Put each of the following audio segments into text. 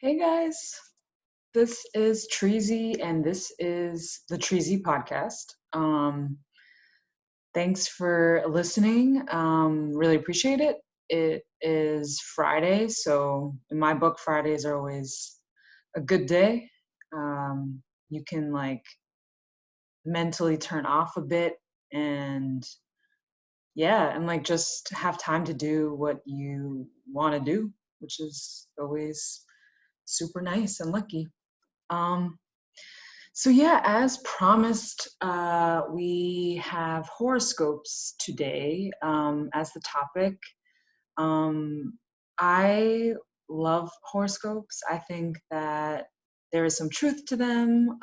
Hey guys, this is Treezy and this is the Treezy podcast. Thanks for listening. Really appreciate it. It is Friday, so in my book, Fridays are always a good day. You can like mentally turn off a bit and and like just have time to do what you want to do, which is always super nice and lucky. Um, as promised, we have horoscopes today as the topic. Um, I love horoscopes. I think that there is some truth to them.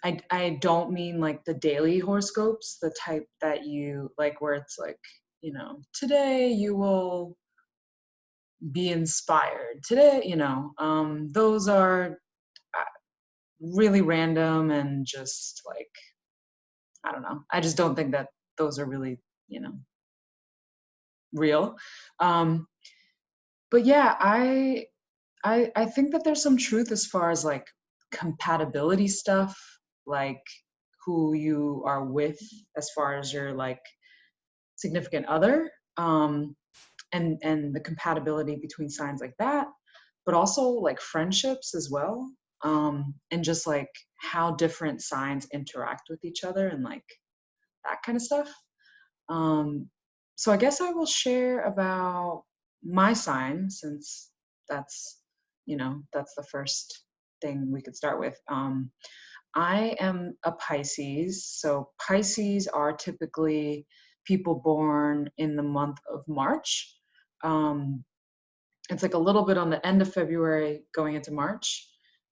I don't mean like the daily horoscopes, the type that you like where it's like, today you will be inspired. Today, those are really random and just like I don't know. I just don't think that those are really, real. Um, but yeah, I think that there's some truth as far as like compatibility stuff, like who you are with as far as your like significant other, and the compatibility between signs like that, but also like friendships as well, and just like how different signs interact with each other and like that kind of stuff. Um, so I guess I will share about my sign since that's, that's the first thing we could start with. I am a Pisces. So Pisces are typically people born in the month of March. Um, it's like a little bit on the end of February going into March.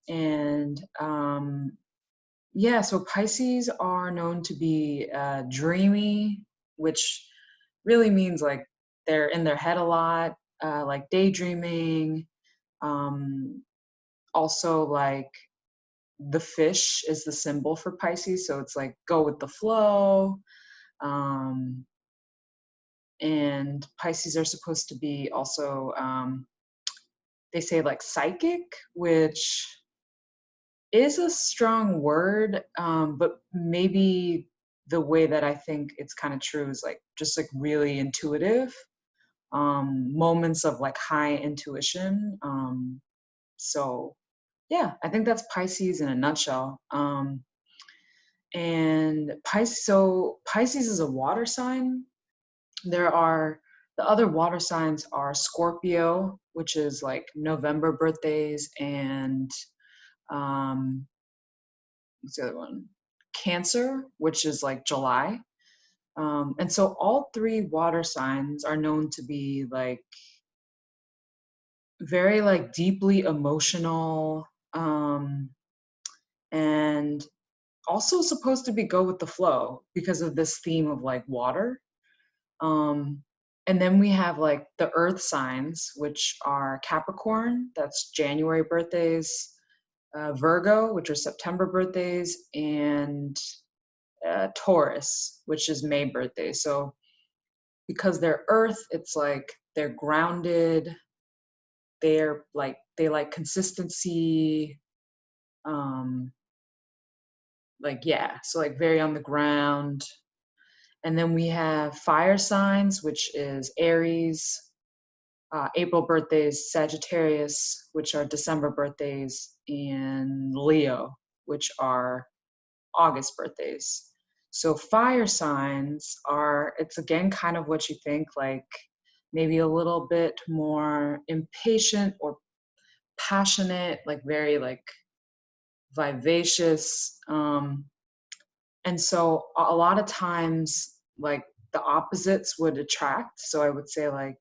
And so Pisces are known to be dreamy, which really means like they're in their head a lot, like daydreaming. Um, Also, like the fish is the symbol for Pisces, so it's like go with the flow. Um, and Pisces are supposed to be also, they say like psychic, which is a strong word, but maybe the way that I think it's kind of true is like just like really intuitive, moments of like high intuition. I think that's Pisces in a nutshell. Pisces is a water sign. There are the other water signs are Scorpio, which is like November birthdays, and um, what's the other one? Cancer, which is like July. And so all three water signs are known to be like very like deeply emotional, and also supposed to be go with the flow because of this theme of like water. Um, and then we have like the earth signs, which are Capricorn, that's January birthdays, Virgo, which are September birthdays, and Taurus, which is May birthday. So because they're earth, it's like they're grounded, they like consistency, um, so like very on the ground. And then we have fire signs, which is Aries, April birthdays, Sagittarius, which are December birthdays, and Leo, which are August birthdays. So fire signs it's again kind of what you think, like maybe a little bit more impatient or passionate, like very like vivacious. And so a lot of times, like the opposites would attract. So I would say like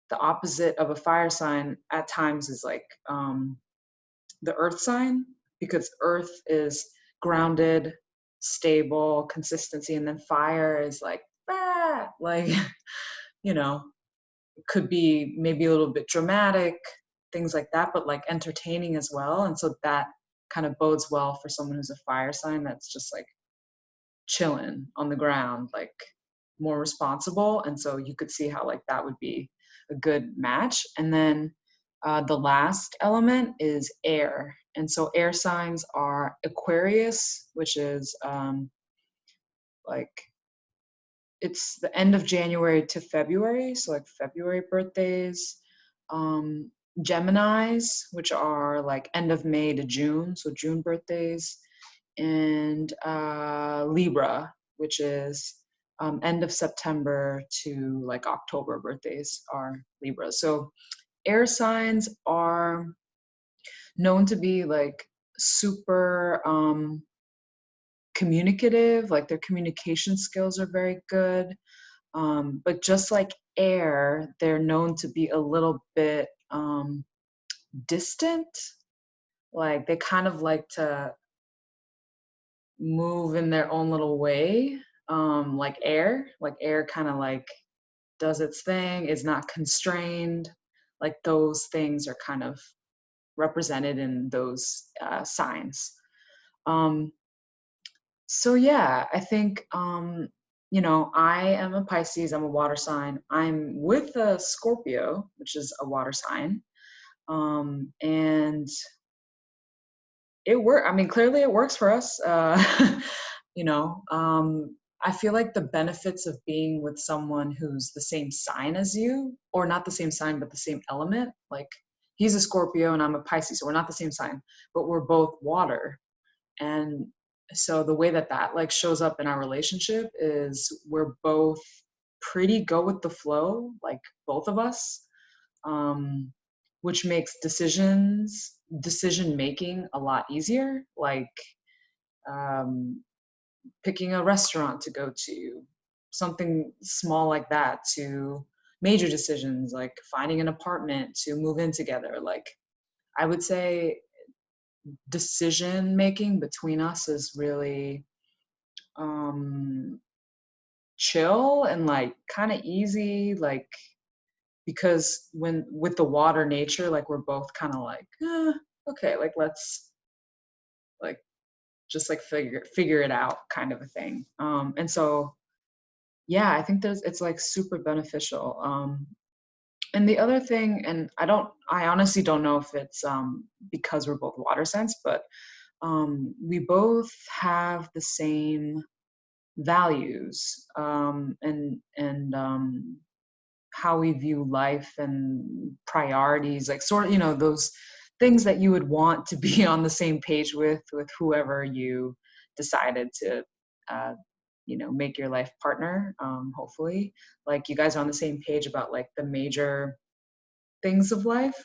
the opposite of a fire sign at times is like the earth sign, because earth is grounded, stable, consistency, and then fire is like like you know could be maybe a little bit dramatic, things like that, but like entertaining as well. And so that kind of bodes well for someone who's a fire sign that's just like chilling on the ground, like more responsible. And so you could see how like that would be a good match. And then The last element is air. And so air signs are Aquarius, which is like it's the end of January to February, so like February birthdays. Um, Geminis, which are like end of May to June, so June birthdays, and Libra, which is end of September to like October birthdays are Libra. So air signs are known to be like super communicative, like their communication skills are very good. But just like air, they're known to be a little bit distant. Like they kind of like to move in their own little way, like air kind of like does its thing, is not constrained. Like those things are kind of represented in those signs. Um, so yeah, I think I am a Pisces. I'm a water sign. I'm with a Scorpio, which is a water sign, and it work. I mean, clearly it works for us. you know, um, I feel like the benefits of being with someone who's the same sign as you, or not the same sign, but the same element. Like he's a Scorpio and I'm a Pisces, so we're not the same sign, but we're both water. And so the way that that like shows up in our relationship is we're both pretty go with the flow, like both of us, um, which makes decision making a lot easier. Like um, picking a restaurant to go to, something small like that, to major decisions like finding an apartment to move in together. Like I would say decision making between us is really um chill and like kind of easy, like because when with the water nature, like we're both kind of like okay, like let's like just like figure it out kind of a thing. And so yeah, I think there's it's like super beneficial. And the other thing, and I honestly don't know if it's because we're both water signs, but we both have the same values, and how we view life and priorities, like sort of those things that you would want to be on the same page with whoever you decided to uh, make your life partner. Hopefully, like you guys are on the same page about like the major things of life.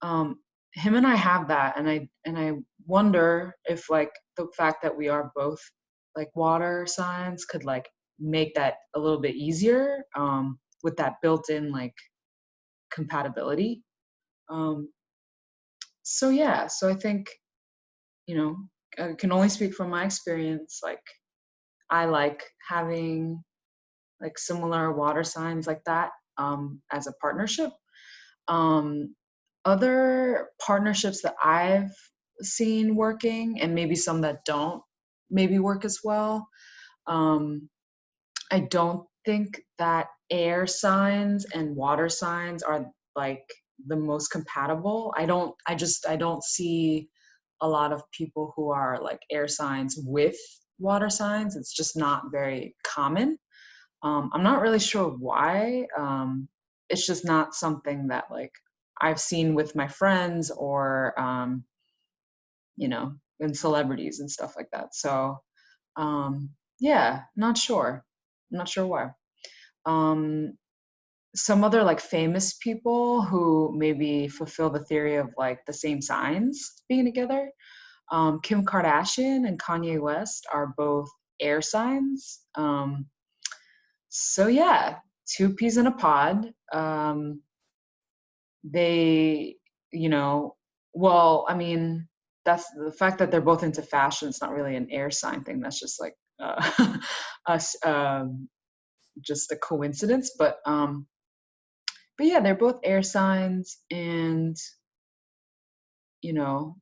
um, Him and I have that, and I wonder if like the fact that we are both like water signs could like make that a little bit easier, with that built-in like compatibility. um, so yeah, so I think you know I can only speak from my experience. Like I like having like similar water signs like that, as a partnership. Um, Other partnerships that I've seen working, and maybe some that don't maybe work as well. Um, I don't think that air signs and water signs are like the most compatible. I don't see a lot of people who are like air signs with water signs. It's just not very common. I'm not really sure why. It's just not something that like I've seen with my friends or in celebrities and stuff like that. So yeah, not sure. Not sure why. Um, some other like famous people who maybe fulfill the theory of like the same signs being together. Kim Kardashian and Kanye West are both air signs. So yeah, two peas in a pod. They, you know, well, I mean, that's the fact that they're both into fashion. It's not really an air sign thing. That's just like us, just a coincidence. But yeah, they're both air signs, and you know,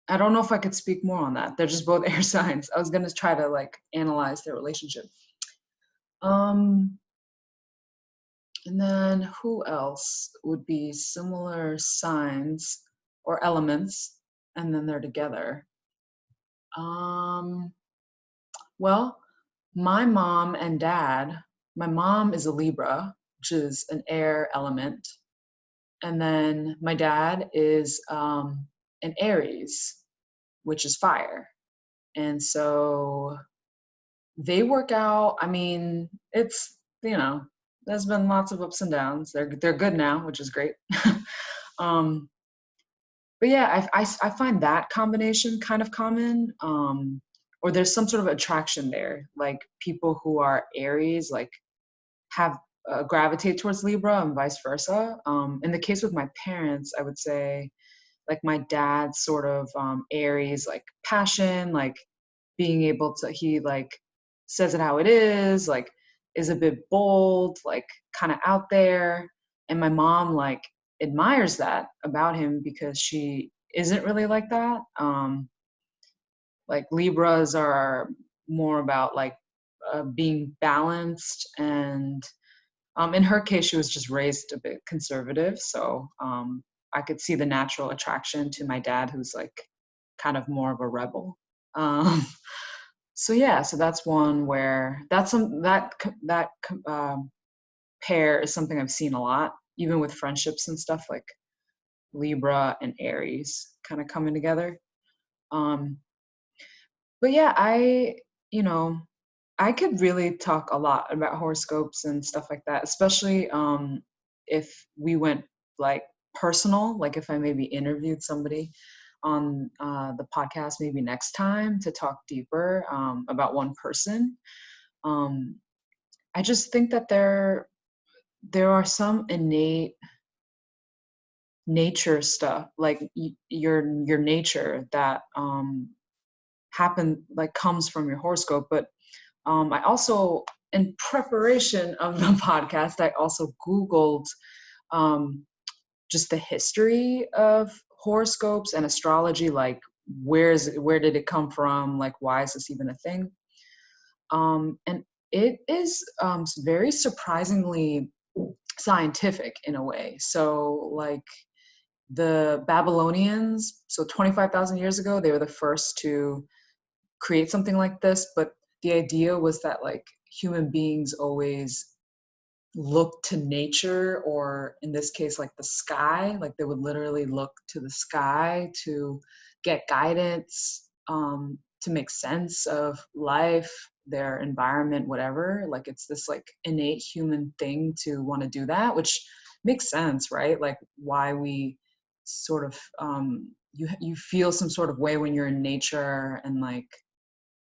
I don't know if I could speak more on that. They're just both air signs. I was gonna try to like analyze their relationship. Um, And then who else would be similar signs or elements, and then they're together? Um, well, my mom and dad, my mom is a Libra, which is an air element. And then my dad is an Aries, which is fire. And so they work out. I mean, it's, there's been lots of ups and downs. They're good now, which is great. um, but yeah, I find that combination kind of common. Or there's some sort of attraction there. Like people who are Aries, like have gravitate towards Libra and vice versa. In the case with my parents, I would say like my dad's sort of Aries, like passion, like being able to, he like says it how it is, is a bit bold, like kind of out there. And my mom like admires that about him because she isn't really like that. Like Libras are more about like being balanced, and in her case, she was just raised a bit conservative, so I could see the natural attraction to my dad, who's like kind of more of a rebel. Um, so yeah, so that's one where that's some that pair is something I've seen a lot, even with friendships and stuff, like Libra and Aries kind of coming together. Um, but yeah, you know, I could really talk a lot about horoscopes and stuff like that, especially if we went like personal, like if I maybe interviewed somebody on the podcast maybe next time to talk deeper about one person. Um, I just think that there are some innate nature stuff, like your nature that happen like comes from your horoscope, but I also, in preparation of the podcast, I also Googled um, just the history of horoscopes and astrology. Like, where did it come from? Like, why is this even a thing? And it is very surprisingly scientific in a way. So, like the Babylonians, so 25,000 years ago, they were the first to create something like this, but the idea was that like human beings always look to nature, or in this case like the sky, like they would literally look to the sky to get guidance, to make sense of life, their environment, whatever. Like it's this like innate human thing to want to do that, which makes sense, right? Like why we sort of you feel some sort of way when you're in nature, and like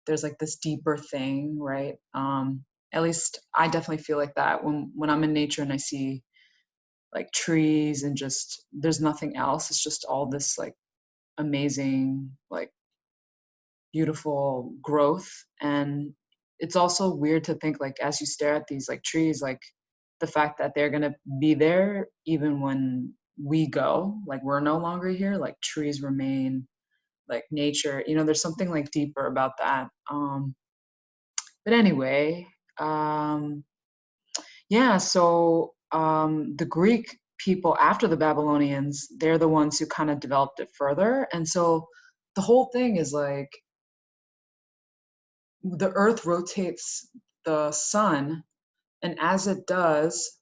there's like this deeper thing, right? At least I definitely feel like that when I'm in nature and I see like trees and just there's nothing else. It's just all this like amazing, like beautiful growth. And it's also weird to think like as you stare at these like trees, like the fact that they're gonna be there even when we go, like we're no longer here, like trees remain, like nature, there's something like deeper about that. But anyway, um, yeah, so the Greek people after the Babylonians, they're the ones who kind of developed it further. And so the whole thing is like the earth rotates the sun, and as it does,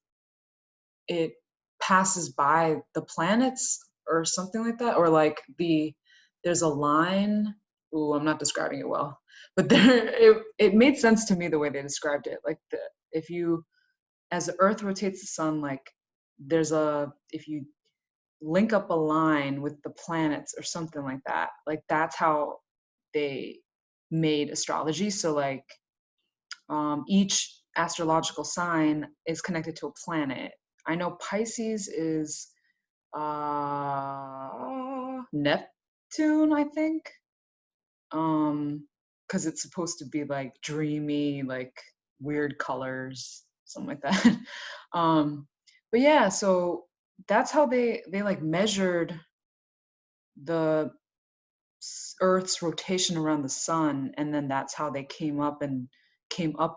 it passes by the planets or something like that, or like there's a line. Ooh, I'm not describing it well, but it made sense to me the way they described it. Like if you, as the earth rotates the sun, like if you link up a line with the planets or something like that, like that's how they made astrology. So like each astrological sign is connected to a planet. I know Pisces is Neptune, I think, because it's supposed to be like dreamy, like weird colors, something like that. But yeah, so that's how they like measured the Earth's rotation around the sun, and then that's how they came up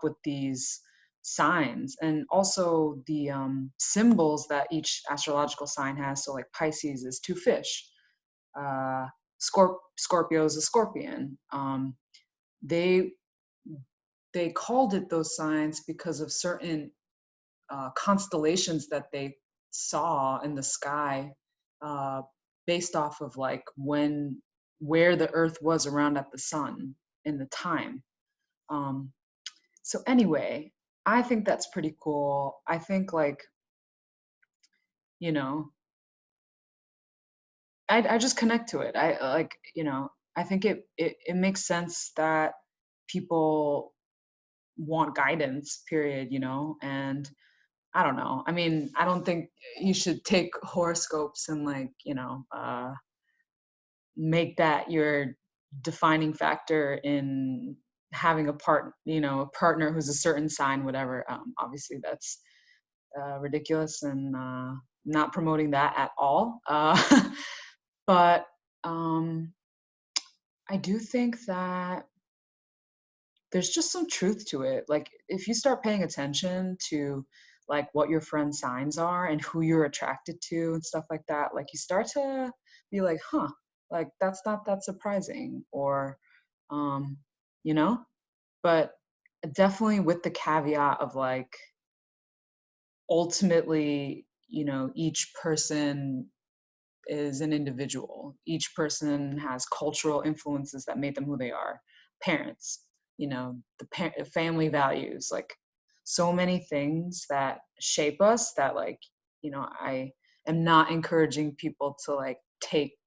with these signs and also the symbols that each astrological sign has. So like Pisces is two fish, uh, Scorpio is a scorpion. They they called it those signs because of certain constellations that they saw in the sky, uh, based off of like where the Earth was around at the sun in the time. Um, so anyway, I think that's pretty cool. I think like, you know, I just connect to it. I like, I think it makes sense that people want guidance, period, and I don't know. I mean, I don't think you should take horoscopes and like, make that your defining factor in having a partner who's a certain sign, whatever. Obviously that's ridiculous and not promoting that at all. But um, I do think that there's just some truth to it. Like if you start paying attention to like what your friends' signs are and who you're attracted to and stuff like that, like you start to be like, huh, like that's not that surprising or um, you know, but definitely with the caveat of like ultimately, each person is an individual. Each person has cultural influences that made them who they are. Parents, family values, like so many things that shape us that like, I am not encouraging people to like take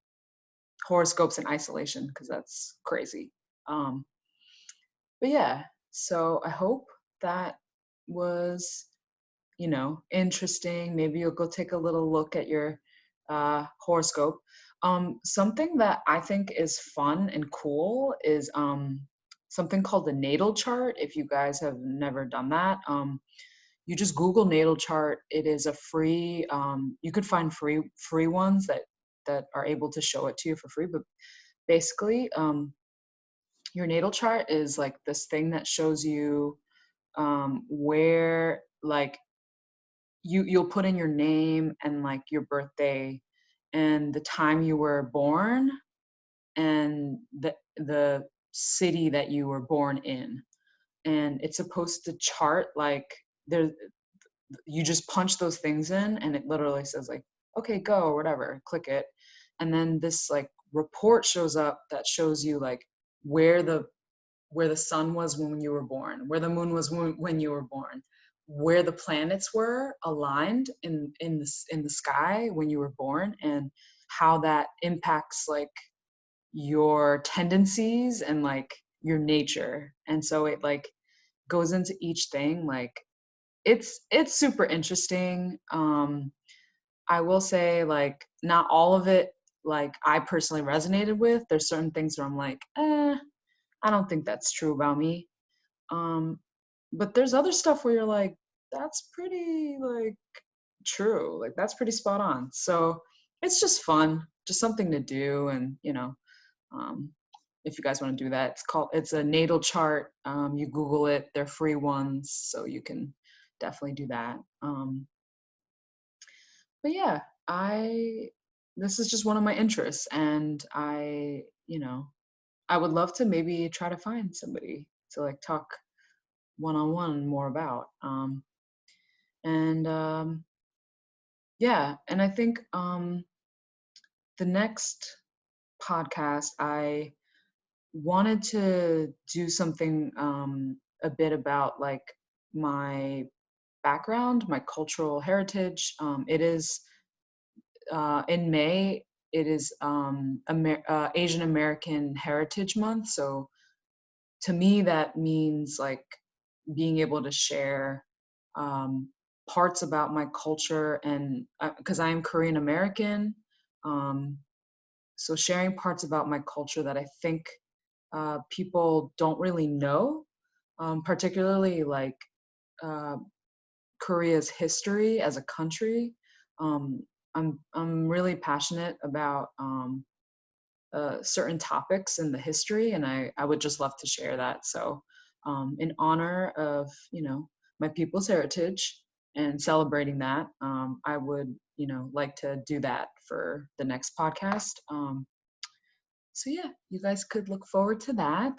horoscopes in isolation because that's crazy. Um, but yeah, so I hope that was interesting. Maybe you'll go take a little look at your horoscope. Something that I think is fun and cool is something called the natal chart. If you guys have never done that, you just Google natal chart. It is a free. You could find free ones that are able to show it to you for free. But basically, your natal chart is like this thing that shows you where like you'll put in your name and like your birthday and the time you were born and the city that you were born in, and it's supposed to chart like there you just punch those things in and it literally says like okay go or whatever, click it, and then this like report shows up that shows you like where the where the sun was when you were born, where the moon was when you were born, where the planets were aligned in the sky when you were born, and how that impacts like your tendencies and like your nature. And so it like goes into each thing. Like it's super interesting. I will say like not all of it like I personally resonated with. There's certain things where I'm like, I don't think that's true about me. Um, but there's other stuff where you're like, that's pretty like true. Like that's pretty spot on. So it's just fun, just something to do. And um, if you guys want to do that, it's a natal chart. You Google it, they're free ones, so you can definitely do that. But yeah, I this is just one of my interests, and I would love to maybe try to find somebody to like talk one-on-one more about. And yeah, and I think the next podcast I wanted to do something a bit about like my background, my cultural heritage. It is in May. It is Asian American Heritage Month. So to me, that means like being able to share um, parts about my culture, and because I am Korean American, um, so sharing parts about my culture that I think people don't really know, particularly like uh, Korea's history as a country. Um, I'm really passionate about certain topics in the history, and I would just love to share that. So, in honor of my people's heritage and celebrating that. I would, like to do that for the next podcast. So yeah, you guys could look forward to that.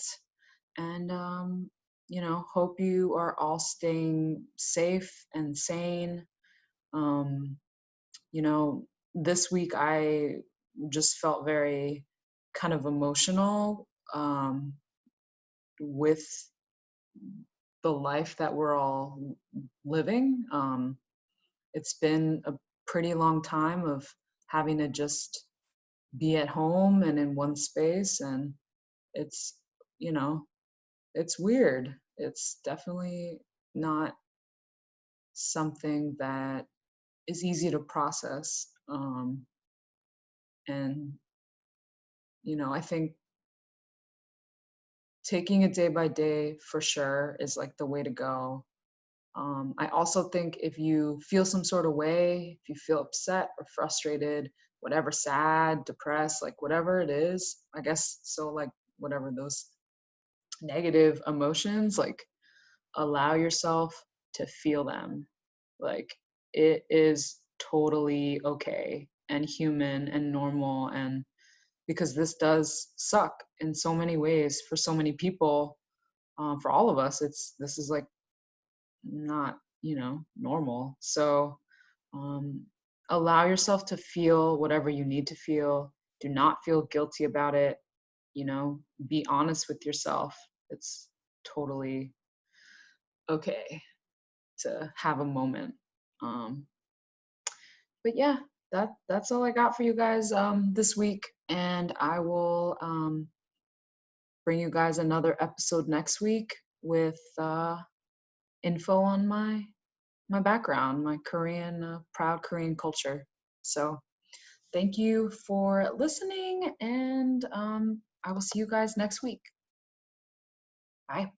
And, hope you are all staying safe and sane. Um, you know, this week I just felt very kind of emotional with the life that we're all living. It's been a pretty long time of having to just be at home and in one space, and it's, you know, it's weird. It's definitely not something that is easy to process. And, I think taking it day by day for sure is like the way to go. I also think if you feel some sort of way, if you feel upset or frustrated, whatever, sad, depressed, like whatever it is, I guess, so like whatever those negative emotions, like allow yourself to feel them. Like it is totally okay and human and normal. And because this does suck in so many ways for so many people, for all of us, this is like not, normal. So um, allow yourself to feel whatever you need to feel. Do not feel guilty about it. Be honest with yourself. It's totally okay to have a moment. Um, but yeah, that's all I got for you guys this week, and I will bring you guys another episode next week with info on my background, my Korean, proud Korean culture. So thank you for listening, and I will see you guys next week. Bye.